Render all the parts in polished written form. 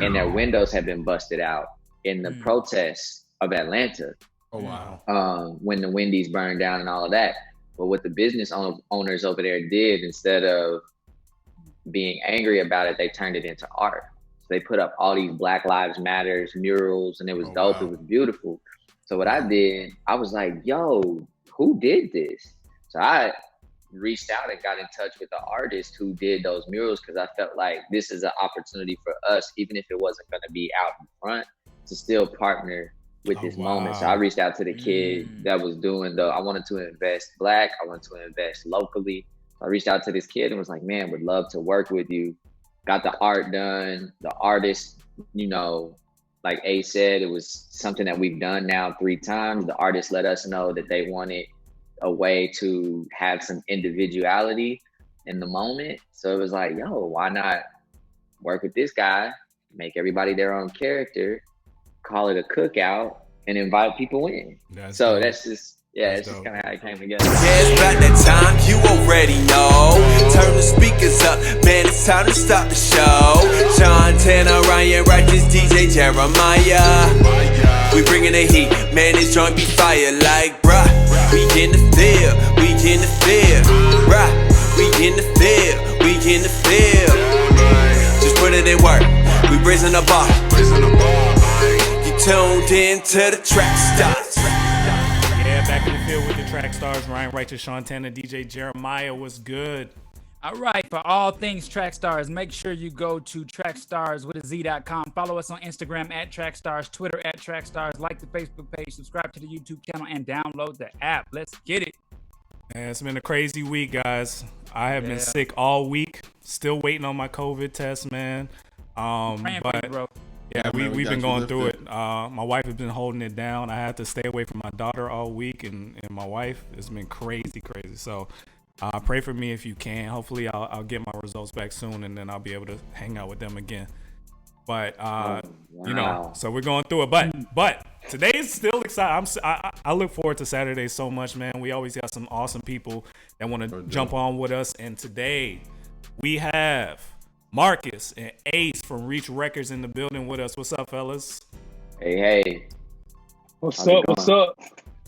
and their windows had been busted out in the protests of Atlanta. Oh wow! When the Wendy's burned down and all of that. But what the business owners over there did, instead of being angry about it, they turned it into art. So they put up all these Black Lives Matters murals, and it was dope. Wow. It was beautiful. So what I did, I was like, yo, who did this? So I reached out and got in touch with the artist who did those murals, because I felt like this is an opportunity for us, even if it wasn't going to be out in front, to still partner with this moment. So I reached out to the kid that was doing I wanted to invest Black, I wanted to invest locally. So I reached out to this kid and was like, man, would love to work with you. Got the art done. The artist, like A said, it was something that we've done now 3 times. The artist let us know that they wanted a way to have some individuality in the moment. So it was like, yo, why not work with this guy, make everybody their own character, call it a cookout, and invite people in. That's just kind of how it came together. Yeah, it's about that time, you already know. Turn the speakers up, man, it's time to stop the show. Sean Tanner, Ryan Righteous, DJ Jeremiah. We bringing the heat, man, this joint be fire like, bruh. We in the field, we in the field, bruh. We in the field, we in the field. Just put it in work, we raising the bar. You tuned in to the Trackstarz. Yeah, back in the field with the Trackstarz. Ryan Righteous, Sean Tanner, DJ Jeremiah. Was good. All right, for all things Trackstarz, make sure you go to trackstarz.com. Follow us on Instagram at Trackstarz, Twitter at Trackstarz, like the Facebook page, subscribe to the YouTube channel, and download the app. Let's get it. Man, it's been a crazy week, guys. I have been sick all week. Still waiting on my COVID test, man. Praying for you, bro. Yeah, we've been going through it. My wife has been holding it down. I had to stay away from my daughter all week, and my wife. It's been crazy. So pray for me if you can. Hopefully I'll get my results back soon, and then I'll be able to hang out with them again. But so we're going through it. But today is still exciting. I look forward to Saturday so much, man. We always got some awesome people that want to jump on with us, and today we have Marcus and Ace from Reach Records in the building with us. What's up, fellas? Hey. What's up,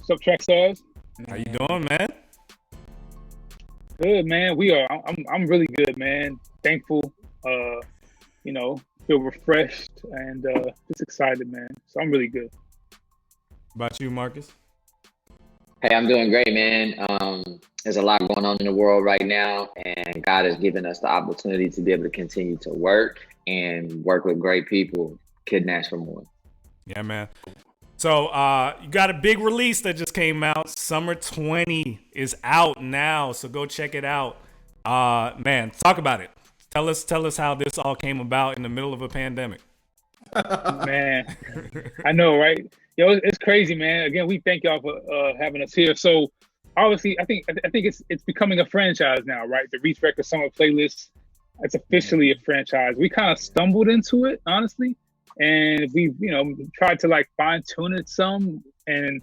Trackstarz? How you doing, man? Good, man. I'm really good, man. Thankful, feel refreshed and just excited, man. So I'm really good. About you, Marcus? Hey, I'm doing great, man. There's a lot going on in the world right now, and God has given us the opportunity to be able to continue to work with great people. Couldn't ask for more. Yeah, man. So you got a big release that just came out. Summer 20 is out now, so go check it out. Man, talk about it. Tell us how this all came about in the middle of a pandemic. Man, I know, right? Yo, it's crazy, man. Again, we thank y'all for having us here. So obviously, I think it's becoming a franchise now, right? The Reach Records Summer Playlist, it's officially a franchise. We kind of stumbled into it, honestly, and we, tried to like fine tune it some, and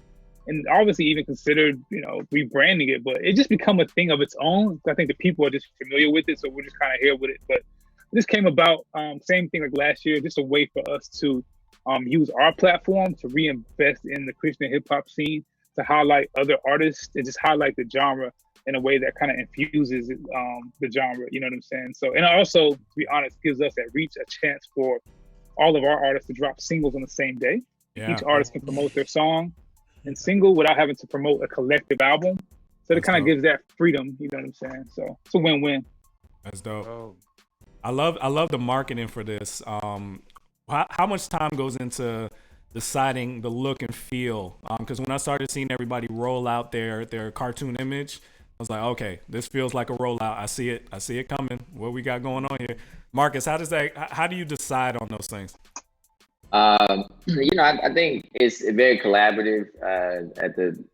obviously even considered, rebranding it, but it just become a thing of its own. I think the people are just familiar with it, so we're just kind of here with it. But this came about, same thing like last year, just a way for us to use our platform to reinvest in the Christian hip hop scene, to highlight other artists and just highlight the genre in a way that kind of infuses the genre, you know what I'm saying? So, and also, to be honest, gives us at Reach a chance for all of our artists to drop singles on the same day. Yeah. Each artist can promote their song and single without having to promote a collective album. So it kind of gives that freedom, you know what I'm saying? So it's a win-win. That's dope. Oh. I love the marketing for this. How much time goes into deciding the look and feel? Because when I started seeing everybody roll out their cartoon image, I was like, okay, this feels like a rollout. I see it coming. What we got going on here? Marcus, how do you decide on those things? I think it's very collaborative.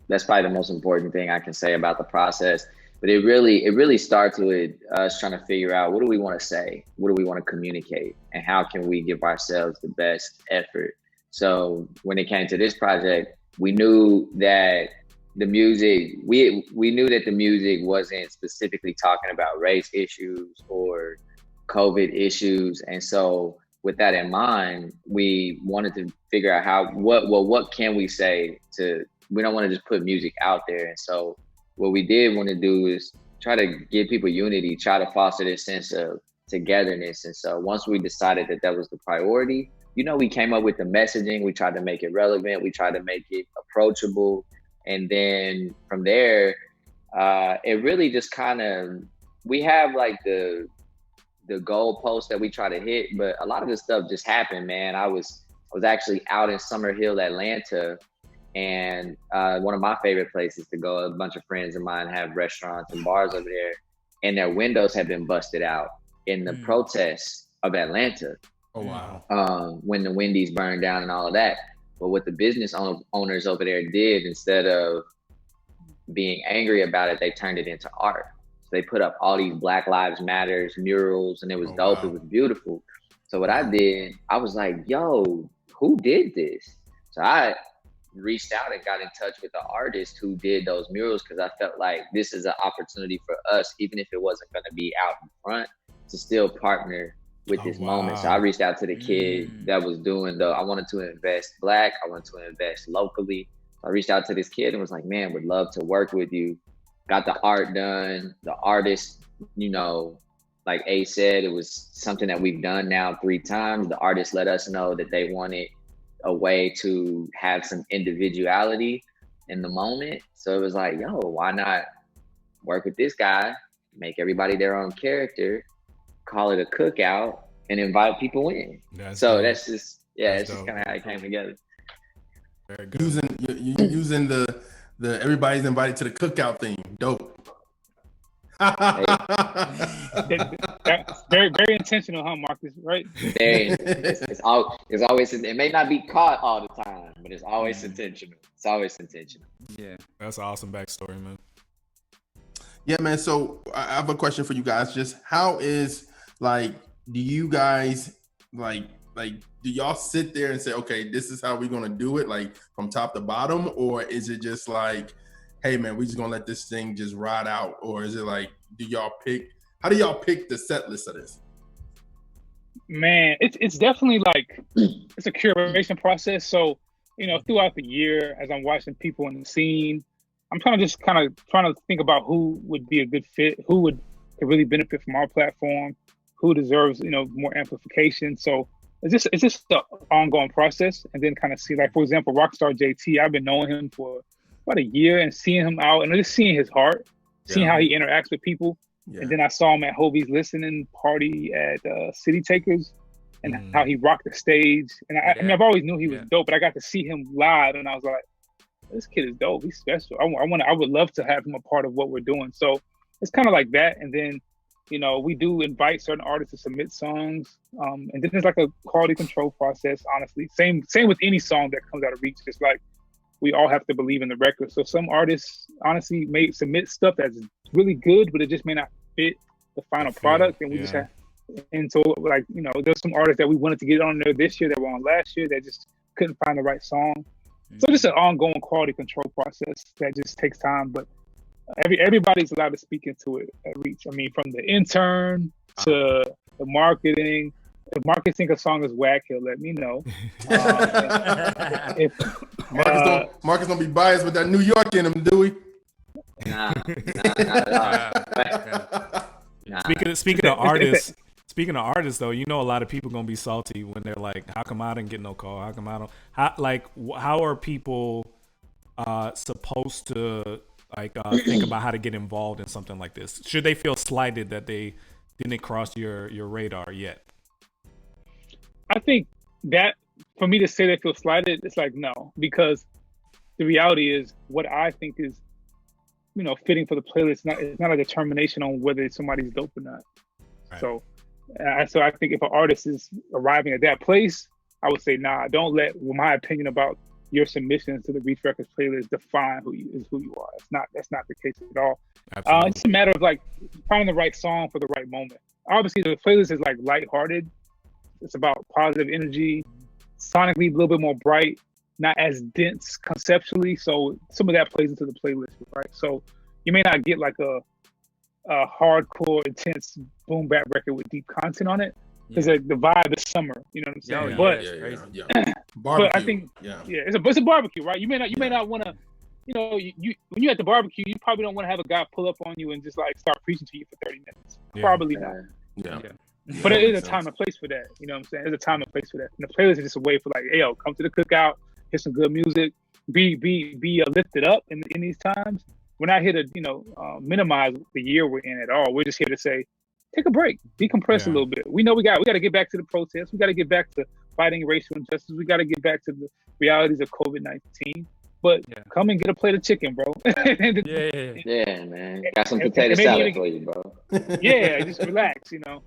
That's probably the most important thing I can say about the process. But it really starts with us trying to figure out, what do we want to say? What do we want to communicate? And how can we give ourselves the best effort? So when it came to this project, we knew that the music, we knew that the music wasn't specifically talking about race issues or COVID issues. And so with that in mind, we wanted to figure out what can we say to, we don't want to just put music out there. And so what we did want to do is try to give people unity, try to foster this sense of togetherness. And so once we decided that that was the priority, we came up with the messaging, we tried to make it relevant, we tried to make it approachable. And then from there, it really just kind of, we have like the goalposts that we try to hit, but a lot of this stuff just happened, man. I was actually out in Summer Hill, Atlanta, and one of my favorite places to go. A bunch of friends of mine have restaurants and bars over there, and their windows have been busted out in the protests of Atlanta. Oh wow! When the Wendy's burned down and all of that. But what the business owners over there did, instead of being angry about it, they turned it into art. They put up all these Black Lives Matters murals, and it was dope. Wow. It was beautiful. So what I did, I was like, yo, who did this? So I reached out and got in touch with the artist who did those murals, because I felt like this is an opportunity for us, even if it wasn't going to be out in front, to still partner with this moment. So I reached out to the kid that was doing I wanted to invest Black. I wanted to invest locally. So I reached out to this kid and was like, man, would love to work with you. Got the art done. The artist, like A said, it was something that we've done now 3 times. The artist let us know that they wanted a way to have some individuality in the moment. So it was like, yo, why not work with this guy, make everybody their own character, call it a cookout, and invite people in. That's just it's just kind of how it came together. Very good. Using the everybody's invited to the cookout thing. Dope. That's very, very intentional, huh, Marcus? Right? It's always, it may not be caught all the time, but it's always intentional. It's always intentional. Yeah, that's an awesome backstory, man. Yeah, man. So I have a question for you guys. Just how is, like, do you guys like do y'all sit there and say, okay, this is how we're gonna do it, like from top to bottom, or is it just like, hey man, we just gonna let this thing just ride out? Or is it like, how do y'all pick the set list of this? Man, it's definitely like, it's a curation process. So, throughout the year, as I'm watching people in the scene, I'm trying to think about who would be a good fit, who could really benefit from our platform, who deserves, more amplification. So it's just an ongoing process. And then kind of see, like, for example, Rockstar JT, I've been knowing him for about a year and seeing him out and just seeing his heart, seeing how he interacts with people. Yeah. And then I saw him at Hobie's listening party at City Takers, and how he rocked the stage. And I mean, I've always knew he was dope, but I got to see him live, and I was like, this kid is dope. He's special. I would love to have him a part of what we're doing. So it's kind of like that. And then, we do invite certain artists to submit songs. And then there's like a quality control process, honestly. Same with any song that comes out of Reach. It's like, we all have to believe in the record. So some artists honestly may submit stuff that's really good, but it just may not fit the final product. And we just have, and so like, there's some artists that we wanted to get on there this year that were on last year that just couldn't find the right song. So just an ongoing quality control process that just takes time, but everybody's allowed to speak into it at Reach. I mean, from the intern to the marketing. If Marcus think a song is whack, he'll let me know. Marcus don't be biased with that New York in him, do we? Nah, not at all. Speaking of artists, though, a lot of people gonna be salty when they're like, "How come I didn't get no call? How come I don't?" How are people supposed to think about how to get involved in something like this? Should they feel slighted that they didn't cross your radar yet? I think that for me to say they feel slighted, it's like, no, because the reality is what I think is, fitting for the playlist. It's not a determination on whether somebody's dope or not. Right. So I think if an artist is arriving at that place, I would say, nah, don't let my opinion about your submissions to the Reach Records playlist define who you are. That's not the case at all. It's a matter of like finding the right song for the right moment. Obviously, the playlist is like lighthearted. It's about positive energy, sonically a little bit more bright, not as dense conceptually. So some of that plays into the playlist, right? So you may not get like a hardcore, intense boom bap record with deep content on it, because like the vibe is summer. You know what I'm saying? But Barbecue. but I think it's a barbecue, right? You may not want to. You know, you when you're at the barbecue, you probably don't want to have a guy pull up on you and just like start preaching to you for 30 minutes. Probably not. Yeah. But there is a time and place for that. You know what I'm saying? There's a time and place for that. And the playlist is just a way for like, hey, yo, come to the cookout, hear some good music, be lifted up in these times. We're not here to minimize the year we're in at all. We're just here to say, take a break, decompress a little bit. We know we got to get back to the protests. We got to get back to fighting racial injustice. We got to get back to the realities of COVID-19. But come and get a plate of chicken, bro. Yeah, man. Got some potato salad for you, bro. Yeah, just relax, You know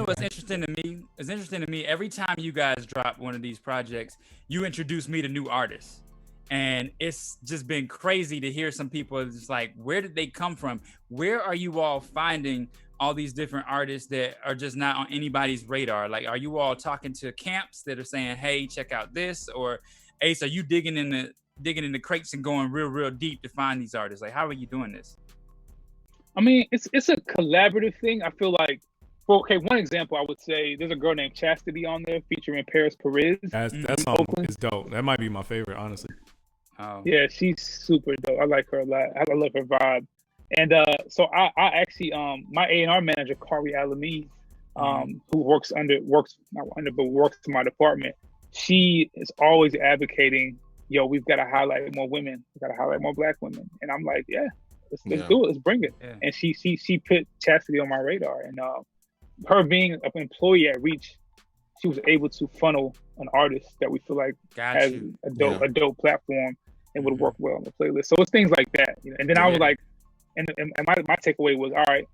what's interesting to me? It's interesting to me. Every time you guys drop one of these projects, you introduce me to new artists. And it's just been crazy to hear some people just like, where did they come from? Where are you all finding all these different artists that are just not on anybody's radar? Like, are you all talking to camps that are saying, hey, check out this? Or Ace, are you digging in the crates and going real deep to find these artists? Like, how are you doing this? I mean, it's a collaborative thing. I feel like, one example I would say, there's a girl named Chastity on there featuring Paris Perez. That song is dope. That might be my favorite, honestly. Oh. Yeah, she's super dope. I like her a lot. I love her vibe. And so I actually my A&R manager, Kari Alamese, who works to my department, she is always advocating, yo, we've got to highlight more women. We've got to highlight more Black women. And I'm like, let's do it. Let's bring it. Yeah. And she put Chastity on my radar. And her being an employee at Reach, she was able to funnel an artist that we feel like has a dope platform and would work well on the playlist. So it's things like that. And then I was like, and my takeaway was, all right,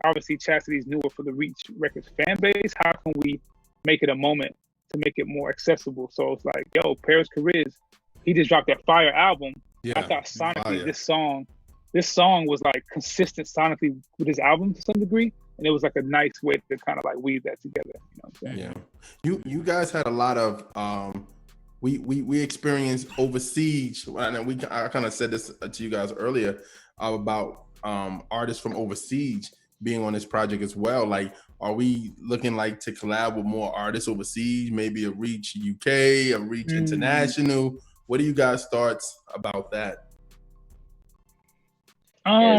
obviously Chastity's newer for the Reach Records fan base. How can we make it a moment to make it more accessible? So it's like, yo, Paris Perez, he just dropped that fire album. I thought sonically this song was like consistent sonically with his album to some degree. And it was like a nice way to kind of like weave that together. You know what I'm saying? Yeah. You guys had a lot of we experienced overseas, and I kind of said this to you guys earlier about artists from overseas being on this project as well. Like, are we looking like to collab with more artists overseas? Maybe a Reach UK, a Reach International. What are you guys' thoughts about that? Go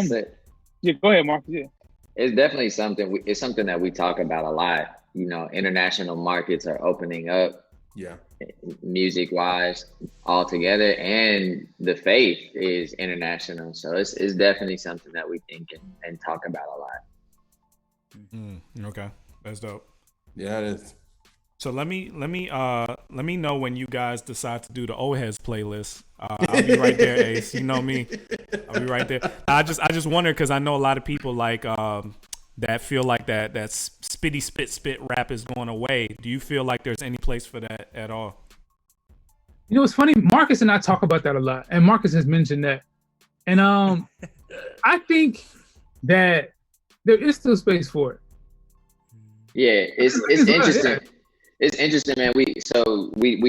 ahead, Marcus. Yeah. It's definitely something. It's something that we talk about a lot. You know, international markets are opening up. Yeah. Music wise, altogether, and the faith is international. So it's definitely something that we think and talk about a lot. Okay, that's dope. Yeah, it is. So let me know when you guys decide to do the old heads playlist. I'll be right there, Ace. You know me. I'll be right there. I just wonder because I know a lot of people like that feel like that spitty spit rap is going away. Do you feel like there's any place for that at all? You know, it's funny. Marcus and I talk about that a lot, and Marcus has mentioned that. And I think that there is still space for it. Yeah, it's interesting. It's interesting, man. We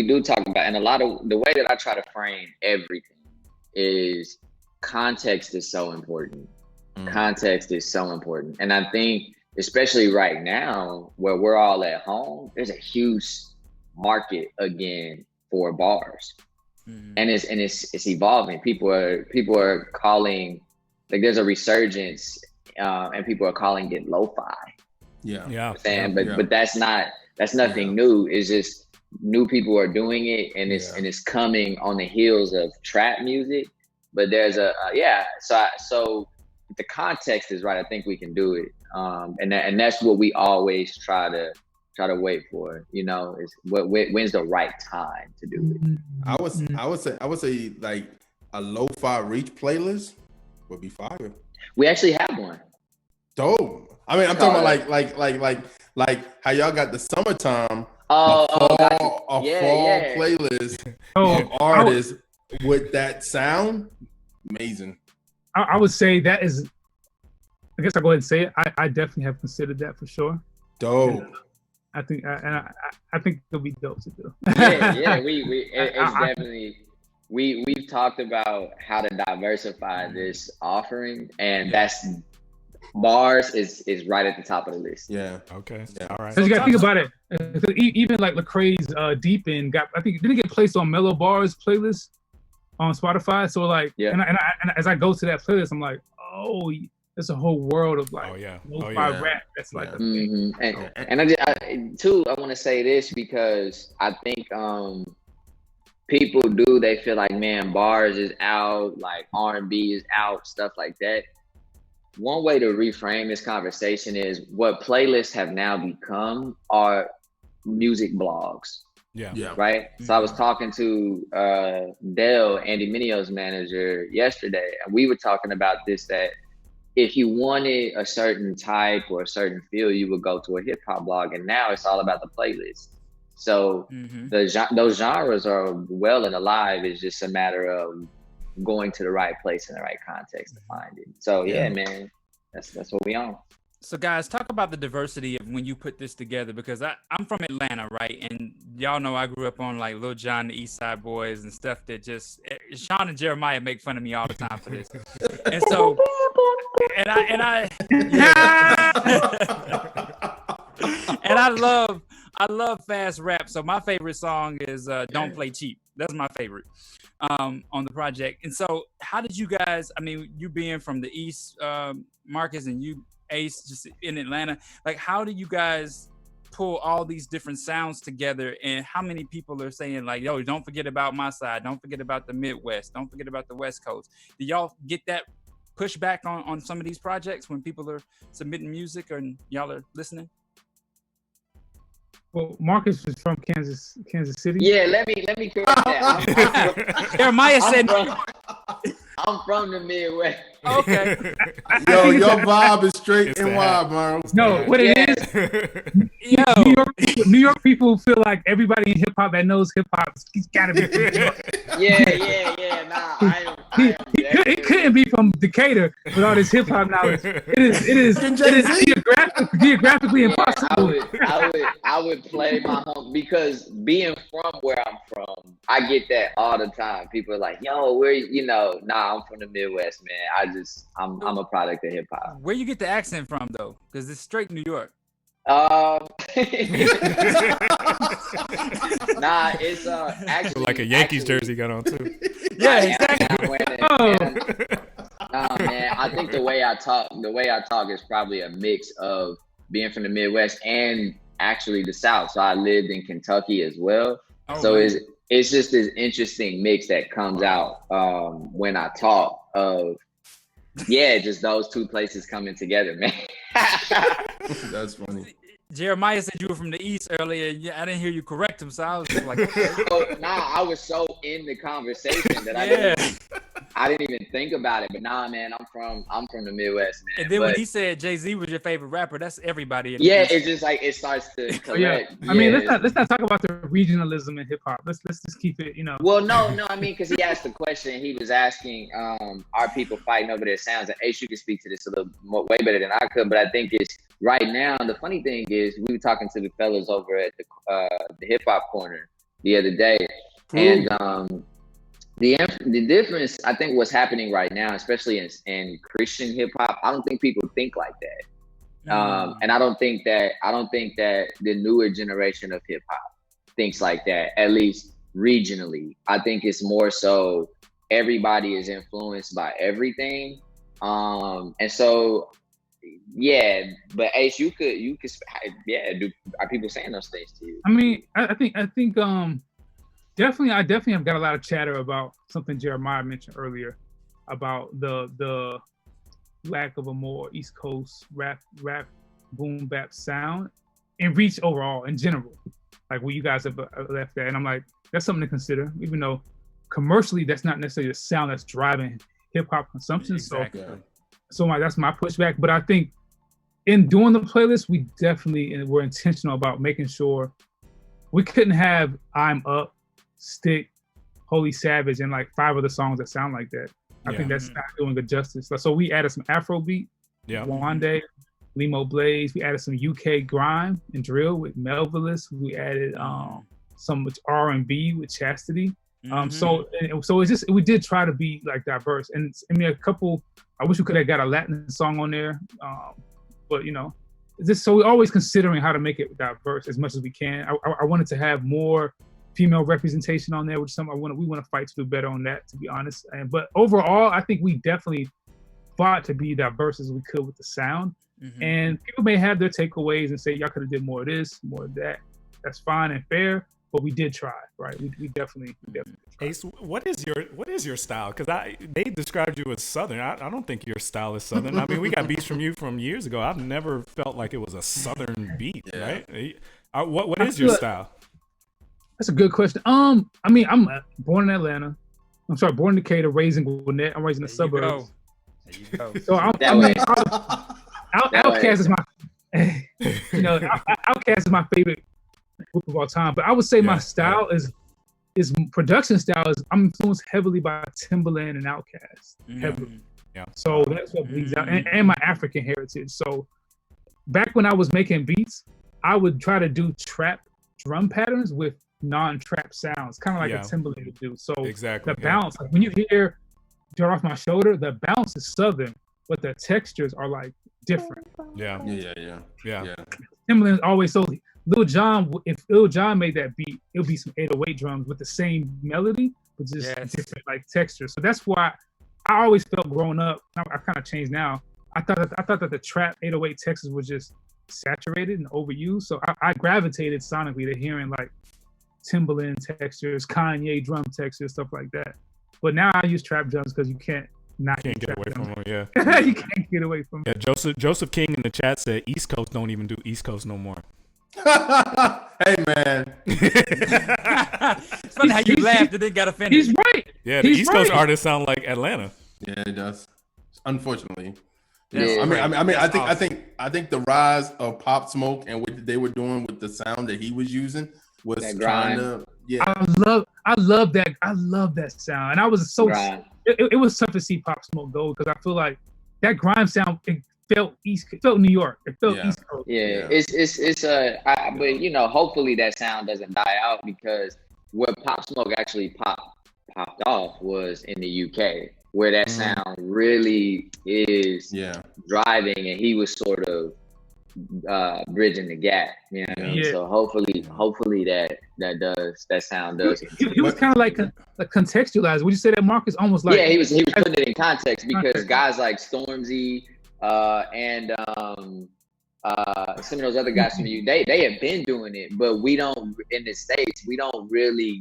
do talk about, and a lot of the way that I try to frame everything is context is so important. Context is so important. And I think, especially right now where we're all at home, there's a huge market again for bars. And it's evolving. People are calling, like, there's a resurgence and people are calling it lo-fi. But that's nothing new. It's just new people are doing it, and it's coming on the heels of trap music. But there's so if the context is right, I think we can do it. And that's what we always try to wait for. You know, is when's the right time to do it. I would say like a lo-fi Reach playlist would be fire. We actually have one. Dope. I mean, I'm talking about like how y'all got the summertime fall playlist of artists with that sound. Amazing. I would say that is, I guess I'll go ahead and say it. I definitely have considered that for sure. Dope. And I think it'll be dope to do. We've talked about how to diversify this offering, and that's Bars is right at the top of the list. Yeah. Okay. Yeah. All right. Because you got to think about it. Even like Lecrae's Deep End got, I think, didn't it get placed on Mellow Bars playlist on Spotify. So like, yeah. and as I go to that playlist, I'm like, oh, there's a whole world of like, lo-fi rap that's like a thing. And I want to say this because I think people they feel like, man, bars is out, like R&B is out, stuff like that. One way to reframe this conversation is what playlists have now become are music blogs. Yeah. Right. So I was talking to Dell, Andy Minio's manager, yesterday, and we were talking about this, that if you wanted a certain type or a certain feel, you would go to a hip hop blog, and now it's all about the playlist. So those genres are well and alive. It's just a matter of going to the right place in the right context to find it. So yeah, man, that's what we on. So guys, talk about the diversity of when you put this together, because I'm from Atlanta, right? And y'all know I grew up on like Lil Jon, the East Side Boys and stuff that just, Sean and Jeremiah make fun of me all the time for this. And so, and I love fast rap. So my favorite song is Don't Play Cheap. That's my favorite on the project. And so how did you guys, I mean, you being from the East, Marcus, and you, Ace, just in Atlanta, like how do you guys pull all these different sounds together, and how many people are saying like, yo, don't forget about my side, don't forget about the Midwest, don't forget about the West Coast? Do y'all get that pushback on some of these projects when people are submitting music or y'all are listening? Well, Marcus is from Kansas City. Yeah, let me correct that. Jeremiah said I'm from the Midwest. Okay. Yo, your vibe is straight NY, bro. No, what it is, New York people feel like everybody in hip hop that knows hip hop, he's gotta be from New York. Yeah. Nah, he couldn't be from Decatur with all this hip hop knowledge. It is geographically impossible. I would play my home, because being from where I'm from, I get that all the time. People are like, yo, where I'm from the Midwest, man. I'm a product of hip hop. Where you get the accent from though? Because it's straight New York. Nah, it's actually like a Yankees jersey got on too. Yeah, exactly. Nah, man, I think the way I talk is probably a mix of being from the Midwest and actually the South. So I lived in Kentucky as well. So it's just this interesting mix that comes out when I talk of just those two places coming together, man. That's funny. Jeremiah said you were from the East earlier. Yeah, I didn't hear you correct him, so I was just like, okay. I was so in the conversation that I didn't even think about it. But man, I'm from the Midwest, man. And then when he said Jay-Z was your favorite rapper, that's everybody. It's just like it starts to collect. I mean, let's not talk about the regionalism in hip hop. Let's just keep it, Well, no, I mean, because he asked the question. He was asking, are people fighting over their sounds? And Ace, you can speak to this a little way better than I could. But I think it's right now. The funny thing is, we were talking to the fellas over at the hip hop corner the other day, and the difference, I think, what's happening right now, especially in Christian hip hop, I don't think people think like that, and I don't think that the newer generation of hip hop thinks like that, at least regionally. I think it's more so everybody is influenced by everything, and so. Yeah, but Ace, you could, are people saying those things to you? I mean, I think, definitely have got a lot of chatter about something Jeremiah mentioned earlier about the lack of a more East Coast rap boom bap sound and reach overall in general, like where you guys have left that, and I'm like, that's something to consider, even though commercially that's not necessarily the sound that's driving hip hop consumption. Exactly. So that's my pushback. But I think in doing the playlist, we definitely were intentional about making sure we couldn't have I'm Up, Stick, Holy Savage, and like 5 other songs that sound like that. I think that's not doing good justice. So we added some Afrobeat, Wande, Limo Blaze. We added some UK grime and drill with Melvillous. We added some R&B with Chastity. So it's just, we did try to be like diverse, and I mean a couple I wish we could have got a Latin song on there, but you know, it's just so we're always considering how to make it diverse as much as we can. I wanted to have more female representation on there, which is something we want to fight to do better on that, to be honest. But overall, I think we definitely fought to be diverse as we could with the sound. Mm-hmm. And people may have their takeaways and say y'all could have did more of this, more of that. That's fine and fair, but we did try, right? We definitely tried. Ace, what is your style? Because they described you as Southern. I don't think your style is Southern. I mean, we got beats from you from years ago. I've never felt like it was a Southern beat, right? What is your style? That's a good question. I mean, I'm born in Atlanta. I'm sorry, born in Decatur, raised in Gwinnett. I'm raised in the suburbs. There you go. So Outkast is my, you know, Outkast is my favorite group of all time. But I would say my style is production style is I'm influenced heavily by Timbaland and Outkast. Heavily. Yeah. So that's what bleeds out, and my African heritage. So back when I was making beats, I would try to do trap drum patterns with non-trap sounds, kind of like a Timbaland would do. So the bounce, like when you hear "Dirt Off My Shoulder," the bounce is Southern, but the textures are like different. Yeah. Timbaland always so. Lil Jon, if Lil Jon made that beat, it'll be some 808 drums with the same melody, but just different like texture. So that's why I always felt growing up. I kind of changed now. I thought that the trap 808 textures were just saturated and overused. So I gravitated sonically to hearing like Timbaland textures, Kanye drum textures, stuff like that. But now I use trap drums because you can't get away from them. Yeah, you can't get away from them. Yeah, Joseph King in the chat said East Coast don't even do East Coast no more. Hey man, it's funny how you laughed and then got offended. He's right. Yeah, the East Coast artists sound like Atlanta. Yeah, it does. Unfortunately. Yeah. I think the rise of Pop Smoke and what they were doing with the sound that he was using was kind of I love that sound, and I was so it was tough to see Pop Smoke go because I feel like that grime sound it felt New York, it felt East Coast. Yeah, but you know, hopefully that sound doesn't die out because where Pop Smoke actually popped off was in the UK, where that sound really is driving, and he was sort of bridging the gap. You know what I mean? So hopefully that sound does. He was kind of like contextualized. Would you say that Marcus almost like? Yeah, he was putting it in context because guys like Stormzy and some of those other guys from you, they have been doing it, but we don't in the States. We don't really.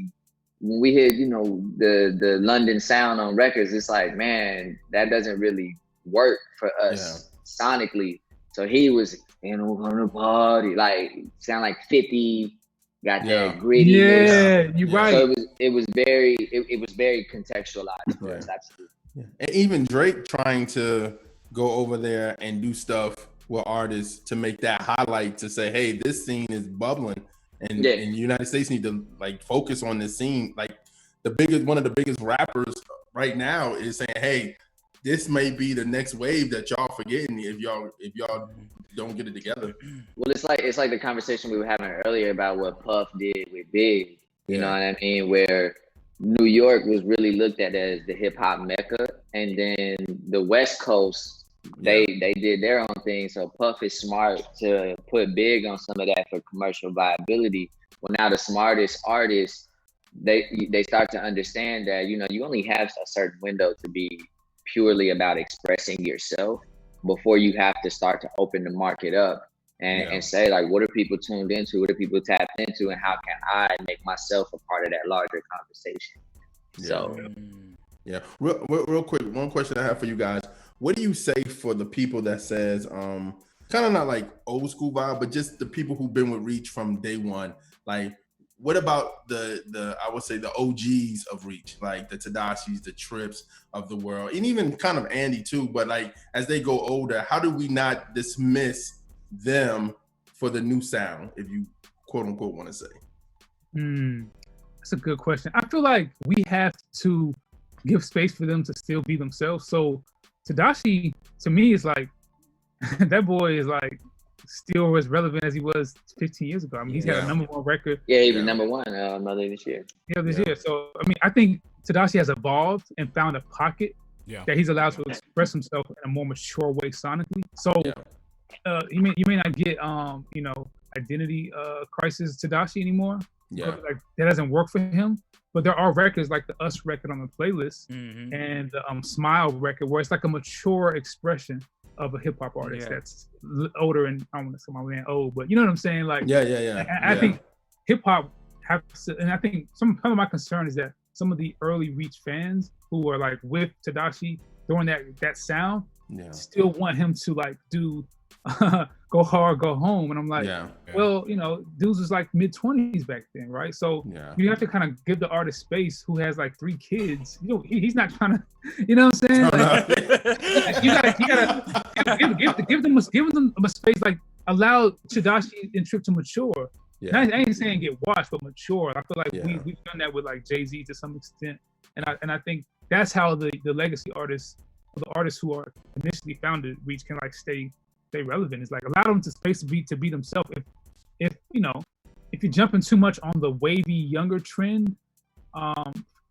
When we hear, you know, the London sound on records, it's like, man, that doesn't really work for us sonically. So he was, you know, on the party, like sound like 50, got that gritty. Yeah, you're right. So it was very contextualized for us, absolutely. Yeah. And even Drake trying to go over there and do stuff with artists to make that highlight to say, hey, this scene is bubbling. And the United States need to like focus on this scene. Like one of the biggest rappers right now is saying, "Hey, this may be the next wave that y'all forgetting if y'all don't get it together." Well, it's like the conversation we were having earlier about what Puff did with Big. You know what I mean? Where New York was really looked at as the hip hop mecca, and then the West Coast. They did their own thing, so Puff is smart to put Big on some of that for commercial viability. Well, now the smartest artists, they start to understand that, you know, you only have a certain window to be purely about expressing yourself before you have to start to open the market up and say, like, what are people tuned into? What are people tapped into? And how can I make myself a part of that larger conversation? Real quick, one question I have for you guys. What do you say for the people that says, kind of not like old school vibe, but just the people who've been with Reach from day one? Like, what about the I would say the OGs of Reach, like the Tedashis, the Trips of the world, and even kind of Andy too. But like as they go older, how do we not dismiss them for the new sound, if you quote unquote want to say? That's a good question. I feel like we have to give space for them to still be themselves. So Tadashi, to me, is like that boy is like still as relevant as he was 15 years ago. I mean, he's got a #1 record. Yeah, he was #1 earlier this year. Yeah, this year. So I mean, I think Tadashi has evolved and found a pocket that he's allowed to express himself in a more mature way sonically. So you may not get identity crisis Tedashii anymore. Yeah, like that doesn't work for him. But there are records like the Us record on the playlist and the Smile record where it's like a mature expression of a hip hop artist that's older, and I don't want to say my man old, but you know what I'm saying? Like I think hip hop has to, and I think some of my concern is that some of the early Reach fans who are like with Tedashii during that sound still want him to like do go hard, go home. And I'm like, well, dudes was like mid-20s back then, right? So you have to kind of give the artist space who has like 3 kids. He's not trying to, you know what I'm saying? Like, you gotta give them a space, like allow Tedashii and Trip to mature. I ain't saying get washed, but mature. I feel like we've done that with like Jay-Z to some extent. And I think that's how the legacy artists, the artists who are initially founded Reach, can like stay relevant. It's like allow them to space to be themselves. If you're jumping too much on the wavy younger trend,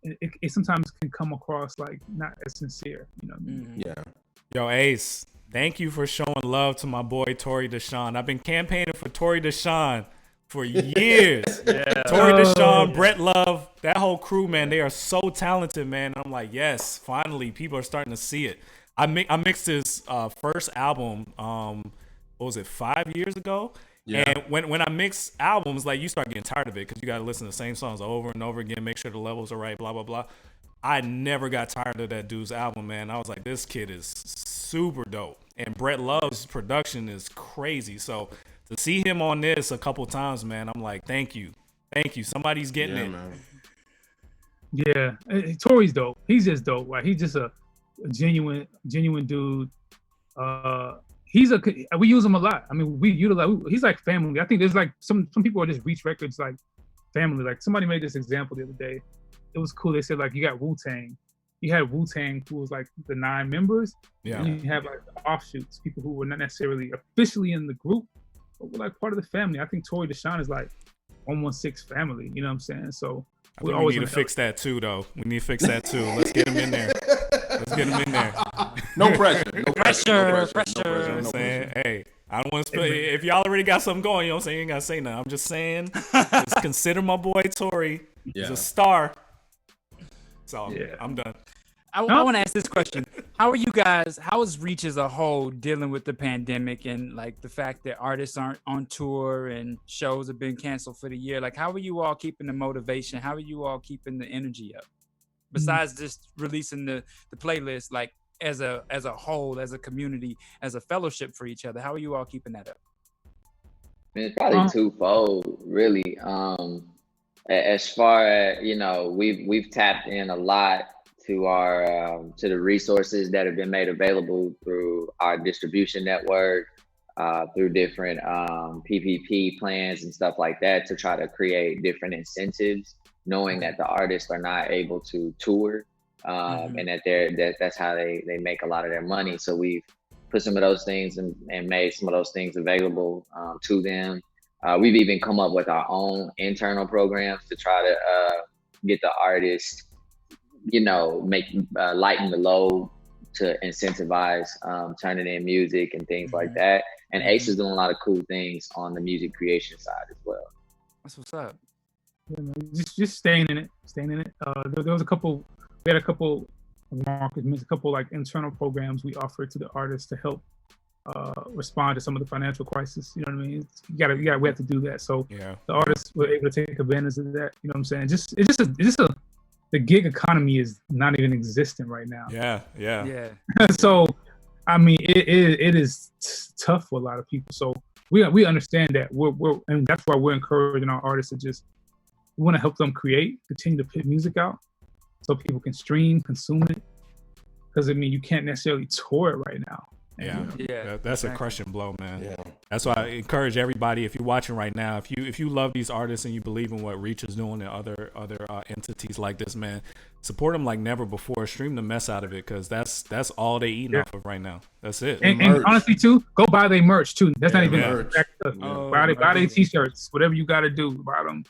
it sometimes can come across like not as sincere. You know what I mean? Yo, Ace, thank you for showing love to my boy Tory Deshawn. I've been campaigning for Tory Deshawn for years. Tory Deshawn, Brett Love, that whole crew, man, they are so talented, man. I'm like, yes, finally, people are starting to see it. I mixed his first album, what was it, 5 years ago? And when I mix albums, like you start getting tired of it because you got to listen to the same songs over and over again, make sure the levels are right, blah, blah, blah. I never got tired of that dude's album, man. I was like, this kid is super dope. And Brett Love's production is crazy. So to see him on this a couple times, man, I'm like, thank you. Somebody's getting it. Man. Yeah, Tory's dope. He's just dope. Like he's just a genuine dude. We use him a lot. I mean, we utilize. He's like family. I think there's like some people are just Reach Records like family. Like somebody made this example the other day. It was cool. They said like you got Wu-Tang. You had Wu-Tang who was like the 9 members. And you have like the offshoots, people who were not necessarily officially in the group, but were like part of the family. I think Tory Deshawn is like 116's family. You know what I'm saying? So we need to fix that too, though. We need to fix that too. Let's get him in there. No pressure. You know what I'm saying? Hey, I don't want to spill. If y'all already got something going, you know what I'm saying? You ain't got to say nothing. I'm just saying, just consider my boy Tory. He's a star. So I'm done. I want to ask this question. How is Reach as a whole dealing with the pandemic and like the fact that artists aren't on tour and shows have been canceled for the year? Like, how are you all keeping the motivation? How are you all keeping the energy up? Besides just releasing the playlist, like as a whole, as a community, as a fellowship for each other, how are you all keeping that up? I mean, it's probably twofold, really. As far as, we've tapped in a lot to our to the resources that have been made available through our distribution network, through different PPP plans and stuff like that, to try to create different incentives, knowing that the artists are not able to tour, and that's how they make a lot of their money. So we've put some of those things and made some of those things available to them. We've even come up with our own internal programs to try to get the artists, lighten the load to incentivize turning in music and things like that. And Ace is doing a lot of cool things on the music creation side as well. That's what's up. Yeah, man. Just staying in it. There was a couple markets, a couple like internal programs we offered to the artists to help respond to some of the financial crisis. You know what I mean? We have to do that. So the artists were able to take advantage of that. You know what I'm saying? The gig economy is not even existent right now. Yeah. So, I mean, it is tough for a lot of people. So we understand that. And that's why we're encouraging our artists to we want to help them continue to put music out, so people can stream, consume it. Because I mean, you can't necessarily tour it right now. That's a crushing blow, man. That's why I encourage everybody, if you're watching right now, if you love these artists and you believe in what Reach is doing and other entities like this, man, support them like never before. Stream the mess out of it, because that's all they eating off of right now. That's it. And honestly too, go buy their merch too. That's not even merch. Buy their t-shirts, whatever you got to do, buy them.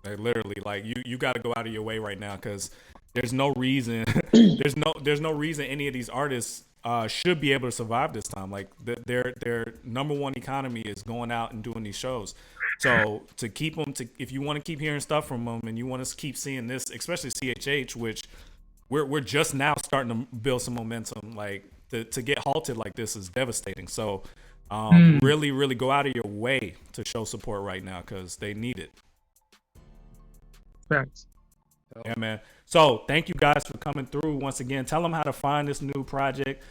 Like literally, like you got to go out of your way right now, because there's no reason there's no reason any of these artists should be able to survive this time. Like their number one economy is going out and doing these shows. So to keep them, if you want to keep hearing stuff from them and you want to keep seeing this, especially CHH, which we're just now starting to build some momentum. Like to get halted like this is devastating. So really, really go out of your way to show support right now because they need it. Facts. Yeah, man. So thank you guys for coming through once again. Tell them how to find this new project.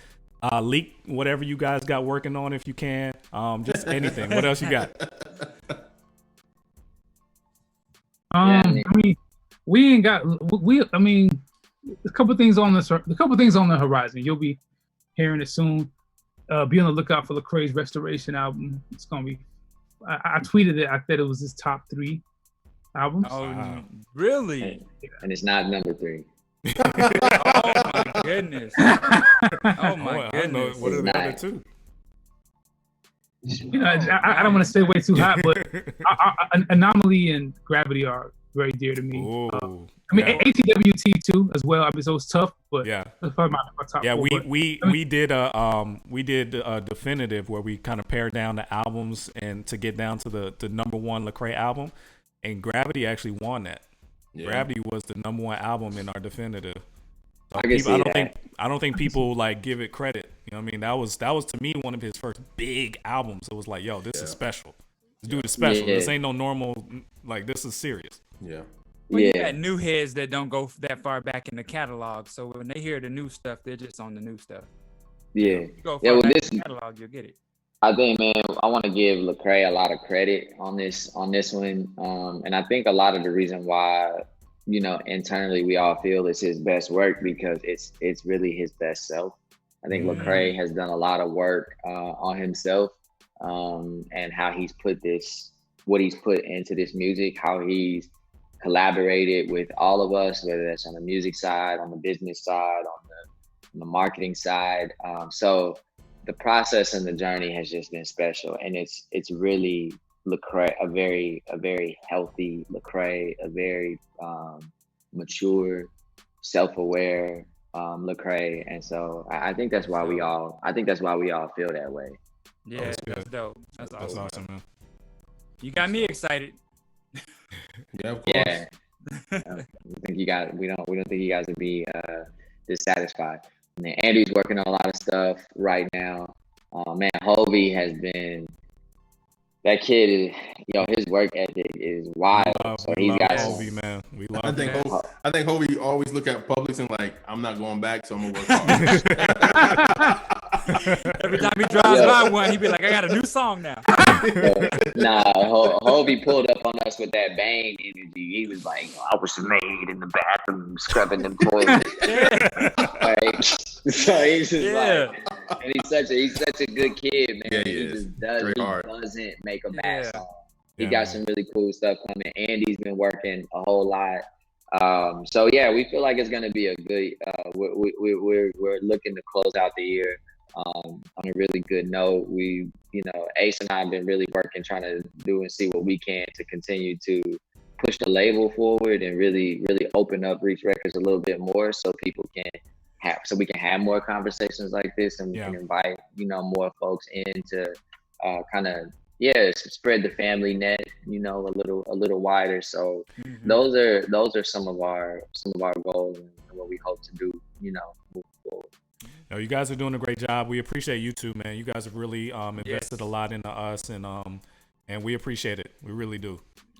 Leak whatever you guys got working on if you can. Just anything. What else you got? I mean, we ain't got I mean, a couple things on the horizon. You'll be hearing it soon. Be on the lookout for Lecrae's Restoration album. It's gonna be. I tweeted it. I said it was his top 3 albums. Oh, really? And it's not number 3. Oh my goodness! Oh my goodness! What are the other 2? You know, I don't want to say way too hot, but Anomaly and Gravity are very dear to me. I mean, ATWT too as well. I mean, so it's tough, but yeah, that's probably my top. Yeah, 4, we did a definitive where we kind of pared down the albums and to get down to the number 1 Lecrae album, and Gravity actually won that. Yeah. Gravity was the number 1 album in our definitive. So I don't think people like give it credit. You know what I mean? That was to me one of his first big albums. It was like, yo, this is special. This dude is special. This ain't no normal, like this is serious. Yeah. Well, you got new heads that don't go that far back in the catalog, so when they hear the new stuff, they're just on the new stuff. Yeah. You go far back in the catalog, you'll get it. I think, man, I want to give Lecrae a lot of credit on this one, and I think a lot of the reason why, you know, internally we all feel it's his best work because it's really his best self. I think Lecrae has done a lot of work on himself and how he's what he's put into this music, how he's collaborated with all of us, whether that's on the music side, on the business side, on the marketing side. So the process and the journey has just been special, and it's really Lecrae, a very healthy Lecrae, a very mature, self-aware Lecrae, and so I think that's why we all feel that way. Yeah, that's dope. That's awesome, man. You got me excited. Yeah, of course. Yeah. We don't think you guys would be dissatisfied. And then Andy's working on a lot of stuff right now. Man, Hovey has been. That kid is, his work ethic is wild. So he's got Hovey, man. We love. I think Hovey always look at Publix and like, I'm not going back, so I'm gonna work hard. Every time he drives by one, he be like, I got a new song now. Hovey pulled up on us with that Bane energy. He was like, I was made in the bathroom scrubbing them toilets. Like, so he's just like, and he's such a good kid, man. Yeah, he just doesn't make a bad song. He got some really cool stuff coming. Andy's been working a whole lot. So yeah, we feel like it's gonna be a good. We're looking to close out the year on a really good note. We, Ace and I have been really working, trying to do and see what we can to continue to push the label forward and really, really open up Reach Records a little bit more, so people can we can have more conversations like this, and we can invite more folks in to kind of spread the family net a little wider. So those are some of our goals and what we hope to do move forward. You guys are doing a great job. We appreciate you too, man. You guys have really invested a lot into us, and we appreciate it. We really do.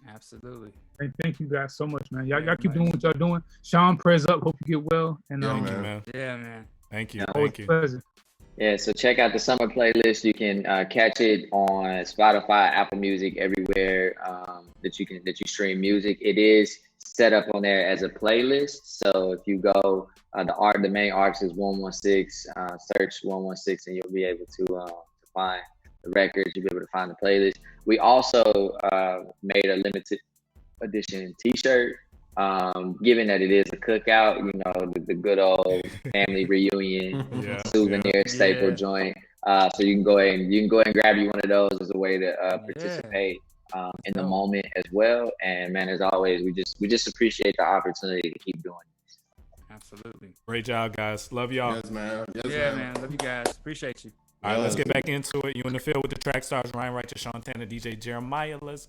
Absolutely. Hey, thank you guys so much, man. Y'all keep doing what y'all doing. Sean, prayers up. Hope you get well. And thank you, man. Yeah, man. Thank you. Thank you. Pleasure. Yeah, so check out the summer playlist. You can catch it on Spotify, Apple Music, everywhere that you stream music. It is set up on there as a playlist. So if you go, the main artist is 116. Search 116, and you'll be able to find the records. You'll be able to find the playlist. We also made a limited edition T-shirt. Given that it is a cookout, the good old family reunion souvenir staple joint. So you can go ahead and grab you one of those as a way to participate in the moment as well. And man, as always, we just appreciate the opportunity to keep doing this. Absolutely. Great job, guys. Love y'all. Yes, man. Yes, Yeah, man. Love you guys. Appreciate you. All right, let's get back into it. You in the field with the Trackstarz, Ryan Righteous, Sean Tanner, DJ Jeremiah. Let's